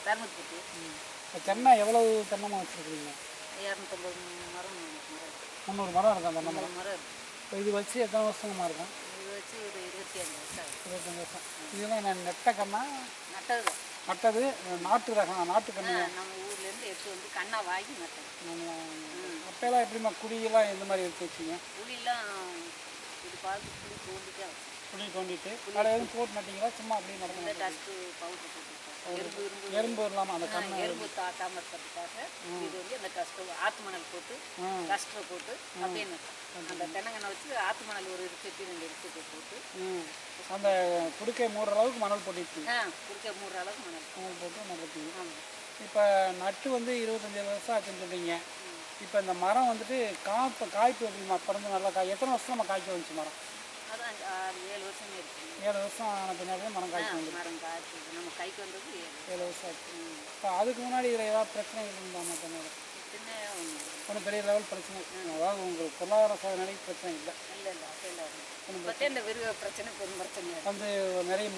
தர்மத்துக்கு. இப்போ தென்னை எவ்வளவு தென்னமாக வச்சுருக்கீங்க? 250 மரம் 300 மரம் இருக்கும் அந்த தென்னை மரம். மரம் இருக்குது. இப்போ இது வச்சு எத்தனை வருஷமா இருக்கும்? இது வச்சு ஒரு 25 வருஷம் ஆகுது. 25 வருஷம். இதெல்லாம் நான் நெட்ட கண்ணா? நட்டது தான். நட்டது நாட்டு ரகம், நாட்டு கண்ணு. நம்ம ஊர்லேருந்து எடுத்து வந்து கண்ணா வாங்கி நட்டது. அப்போலாம் எப்படிமா குழியெல்லாம் எந்த மாதிரி எடுத்து வச்சிங்க? புளியெல்லாம் இது பார்த்து புளி தோண்டிட்டே வச்சு புளி தோண்டிட்டு அதை எதுவும் போட்டு நட்டிங்களா? சும்மா அப்படியே நடந்து டஸ்ட்டு பவுடர் போட்டுருக்கோம். எறும்பு இல்லாமல் அந்த கண்ணு எறும்பு தாட்டாமல் இருக்கிறதுக்காக இது வந்து அந்த டஸ்ட்டு ஆற்று மணல் போட்டு டஸ்ட்டில் போட்டு அப்படியே நட்டோம். அந்த தென்னங்கண்ணை வச்சு ஆற்று மணல் ஒரு இடுக்கட்டி 2 இடுக்கட்டி போட்டு அந்த குடுக்கை மூடுற அளவுக்கு மணல் போட்டுருக்கீங்க. குடுக்கை மூடுற அளவுக்கு மணல் போட்டு நட்டுருக்கீங்க. இப்போ நட்டு வந்து 25 வருஷம் ஆச்சுன்னு சொல்கிறீங்க. இப்போ இந்த மரம் வந்துட்டு காய்ப்பு எப்படிமா பிறந்து நல்லா எத்தனை வருஷம் நம்ம காய்க்க வந்துச்சு மரம்? அதான் 7 வருஷமே இருக்குது. 7 வருஷம் ஆன பின்னாடி மரம் காய்ச்சி வந்து மரம் காய்ச்சி நம்ம கைக்கு வந்தது 7 வருஷம் ஆச்சு. இப்போ அதுக்கு முன்னாடி இதில் ஏதாவது பிரச்சனைகள் இருந்தால் தென்னை ஒன்றும் பெரிய லெவல் பிரச்சனை, அதாவது உங்களுக்கு பொருளாதார சூழ்நிலைக்கு பிரச்சனை இல்லை? இல்லை இல்லை அப்போ இந்த விருக பிரச்சனை பெரும் பிரச்சனை வந்து நிறைய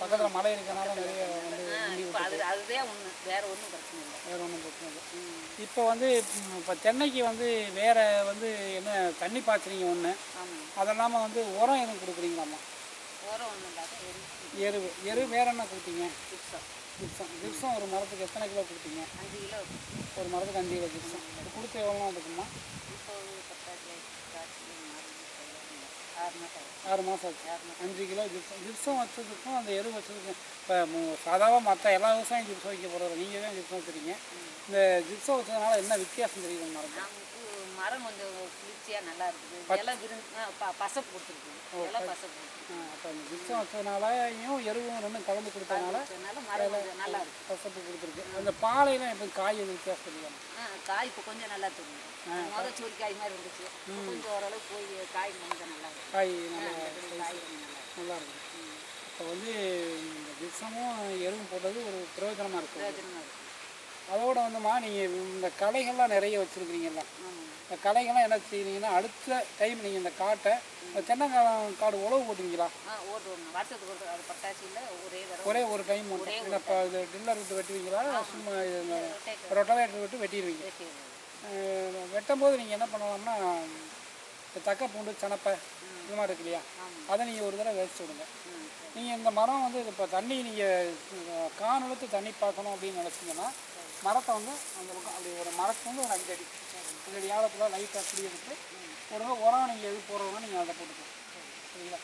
பக்கத்தில் மழை இருக்கனால நிறைய வந்து அதுதான் ஒன்று, வேறு ஒன்றும் பிரச்சனை இல்லை. வேறு ஒன்றும் பிரச்சனை இல்லை. இப்போ வந்து இப்போ தென்னைக்கு வந்து வேறு வந்து என்ன தண்ணி பாய்ச்சுறீங்க ஒன்று, அது இல்லாமல் வந்து உரம் எதுவும் கொடுக்குறீங்களாம்மா? உரம் ஒன்றும் இல்லாத எரு வேறு என்ன கொடுத்தீங்க? ஜிப்சம் ஒரு மரத்துக்கு எத்தனை கிலோ கொடுத்தீங்க? 5 கிலோ. ஒரு மரத்துக்கு 5 கிலோ ஜிப்சம். அது கொடுத்து எவ்வளோ இருக்குமா? இப்போ 6 மாதம் ஆச்சு. 5 கிலோ ஜிப்சம் வச்சதுக்கும் அந்த எரு வச்சதுக்கும் இப்போ சாதாரண மற்ற எல்லா விவசாயம் ஜிப்சம் வைக்க போகிறது, நீங்கள் தான் ஜிப்சம் வச்சுருக்கீங்க. இந்த ஜிப்சம் வச்சதுனால என்ன வித்தியாசம் தெரியுது மரம்? மரம் கொஞ்சம் குளிர்ச்சியாக நல்லா இருக்குது. பசப்பு கொடுத்துருக்கு. பசப்பு. அப்போ அந்த ஜிப்சம் வச்சதுனாலையும் எருவும் ரெண்டும் கலந்து கொடுத்ததுனால நல்லா இருக்குது. பசப்பு கொடுத்துருக்கு. அந்த பாலையெல்லாம் இப்போ காய் எது வித்தியாசம் தெரியும்? காய் இப்போ கொஞ்சம் நல்லா தெரியும். முதல் சூரி காய் மாதிரி இருந்துச்சு. கொஞ்சம் ஓரளவு போய் காய் கொஞ்சம் நல்லா இருக்குது. காய் நல்லா இருக்குது. இப்போ வந்து இந்த ஜிப்சமும் எருவும் போட்டது ஒரு பிரயோஜனமாக இருக்குது. அதோட வந்துமா நீங்கள் இந்த களைகள்லாம் நிறைய வச்சுருக்கிறீங்களா? இந்த களைகள்லாம் என்ன செய்வீங்கன்னா, அடுத்த டைம் நீங்கள் இந்த காட்டை தென்னங்காடு உழவு போட்டுவீங்களா? ஒரே ஒரு டைம் மட்டும். இப்போ இது டில்லர் விட்டு வெட்டுவீங்களா? சும்மா ரொட்டவேட்டர் விட்டு வெட்டிடுவீங்க. வெட்டும் போது நீங்கள் என்ன பண்ணலாம்னா, இந்த தக்கை பூண்டு சனப்பை இது மாதிரி இருக்கு இல்லையா, அதை நீங்கள் ஒரு தடவை வேஸ்ட் விடுங்க. நீங்கள் இந்த மரம் வந்து இப்போ தண்ணி நீங்கள் காணொழுத்து தண்ணி பார்க்கணும் அப்படின்னு நினச்சிங்கன்னா, மரத்தை வந்து அந்த பக்கம் அப்படி ஒரு மரத்தை வந்து ஒரு 5 அடி ஆழத்தில் லைட்டாக அப்படி எடுத்து ஒரு உரம் நீங்கள் எது போடுறவங்க நீங்கள் அதை போட்டுக்கலாம். சரிங்களா?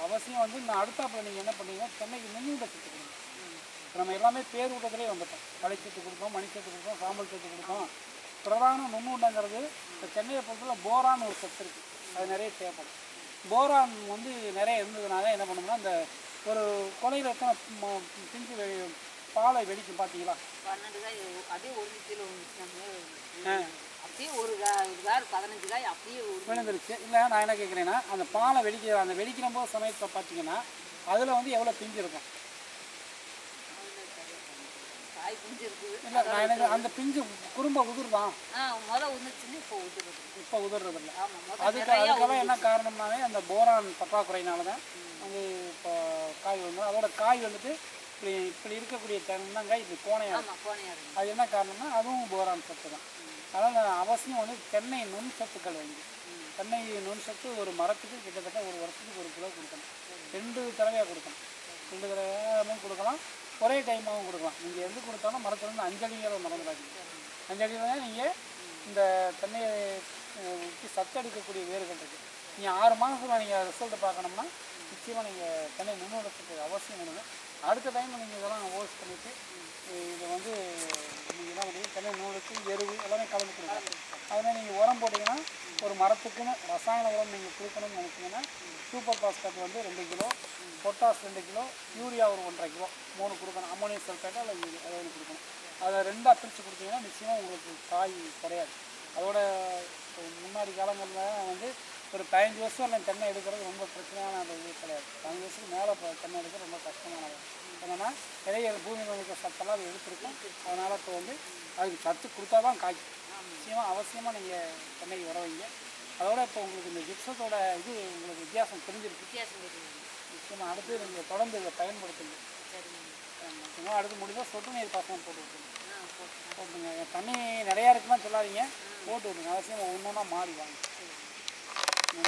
அவசியம் வந்து இந்த அடுத்தாப்பில் நீங்கள் என்ன பண்ணீங்கன்னா, தென்னைக்கு நுண்ணூட்ட சத்து கொடுங்க. நம்ம எல்லாமே பேர் ஊட்டத்திலே வந்துட்டோம். மலைச்சத்து கொடுப்போம், மணிச்சத்து கொடுப்போம், சாம்பல் சத்து கொடுப்போம். பிரதான நுண்ணூட்டங்கிறது இப்போ சென்னையை பொறுத்தவரை போரான் ஒரு சத்து இருக்குது, அது நிறைய தேவைப்படும். போரான் வந்து நிறைய இருந்ததுனால என்ன பண்ணோம்னா, இந்த ஒரு கொலையில் எத்தனை பிஞ்சு பாலை வெடிக்கும் பார்த்தீங்களா? 12 காய் அதே 1 கிலோ அப்படியே ஒரு காய் 15 காய் அப்படியே விழுந்துருச்சு. இல்லை, நான் என்ன கேட்குறேன்னா, அந்த பாலை வெடிக்கிற போது சமயத்தில் பார்த்தீங்கன்னா அதில் வந்து எவ்வளோ பிஞ்சு இருக்கும்? காய் பிஞ்சு இருக்குது. இல்லை, நான் எனக்கு அந்த பிஞ்சு குறும்ப உதிர்தான். இப்போ உதிர்றதில்லை. அதுக்கெல்லாம் என்ன காரணம்னாவே அந்த போரான் பற்றாக்குறையினால தான் வந்து இப்போ காய் வந்து அதோட காய் வந்துட்டு இப்படி இருக்கக்கூடிய தென்னங்காய் இப்படி கோணையாக இருக்கும். அது என்ன காரணம்னா அதுவும் போரான் சத்து தான். அதனால் அவசியம் வந்து தென்னை நுண் சத்துக்கள் வந்து தென்னை நுண் சத்து ஒரு மரத்துக்கு கிட்டத்தட்ட ஒரு வருஷத்துக்கு 1 கிலோ கொடுக்கணும். 2 தடவையாக கொடுக்கணும். 2 தடவையாகவும் கொடுக்கலாம், ஒரே டைமாகவும் கொடுக்கலாம். நீங்கள் எது கொடுத்தாலும் மரத்துலேருந்து 5 அடிங்கிற மறந்துடாதீங்க. 5 அடி தான் நீங்கள் இந்த தென்னையை சத்து எடுக்கக்கூடிய வேர்கள் இருக்குது. நீங்கள் 6 மாதத்தில் நீங்கள் ரிசல்ட்டு பார்க்கணும்னா நிச்சயமாக நீங்கள் தென்னை நுண்ணூட்டத்துக்கு அவசியம் வேணும். அடுத்த டைம் நீங்கள் இதெல்லாம் வாஷ் பண்ணிவிட்டு இதை வந்து நீங்கள் என்ன பண்ணுவீங்க, தென்னை நுண்ணூட்டத்துக்கு எருவு எல்லாமே கலந்து கொடுக்கலாம். அதனால் நீங்கள் உரம் போட்டிங்கன்னா, ஒரு மரத்துக்குன்னு ரசாயன உரம் நீங்கள் கொடுக்கணும்னு நினச்சிங்கன்னா, சூப்பர் பாஸ்பேட் வந்து 2 கிலோ, பொட்டாஸ் 2 கிலோ, யூரியா ஒரு 1.5 கிலோ 3 கொடுக்கணும். அம்மோனியம் சல்ஃபேட்டை அதை ஒன்று கொடுக்கணும். அதை 2ஆக பிரித்து கொடுத்தீங்கன்னா நிச்சயமாக உங்களுக்கு காய் குறையாது. அதோட முன்னாடி காலங்களில் வந்து ஒரு 15 வருஷம் இல்லை தென்னை எடுக்கிறது ரொம்ப பிரச்சனையான இது கிடையாது. 15 வருஷத்துக்கு மேலே இப்போ தென்னை எடுக்கிறது ரொம்ப கஷ்டமானது. என்னென்னா நிறைய பூமியில் இருக்கிற சத்தெல்லாம் அது எடுத்துருக்கும். அதனால் இப்போ வந்து அதுக்கு சத்து கொடுத்தா தான் காய்க்கும். அவசியமாக நீங்கள் தென்னைக்கு வர வைங்க. அதோட இப்போ உங்களுக்கு இந்த ஜிப்சத்தோட இது உங்களுக்கு வித்தியாசம் தெரிஞ்சிருக்கு. வித்தியாசம் நிச்சயமாக அடுத்து நீங்கள் தொடர்ந்து இதை பயன்படுத்துங்க. சும்மா அடுத்து முடிஞ்சால் சொட்டு நீர் பாசனம் போட்டு விட்டுருங்க. போட்டு போட்டுங்க. தண்ணி நிறையா இருக்குன்னு சொல்லாதீங்க, போட்டு விட்டுருங்க. அவசியம் ஒன்று ஒன்றா மாறி வாங்க.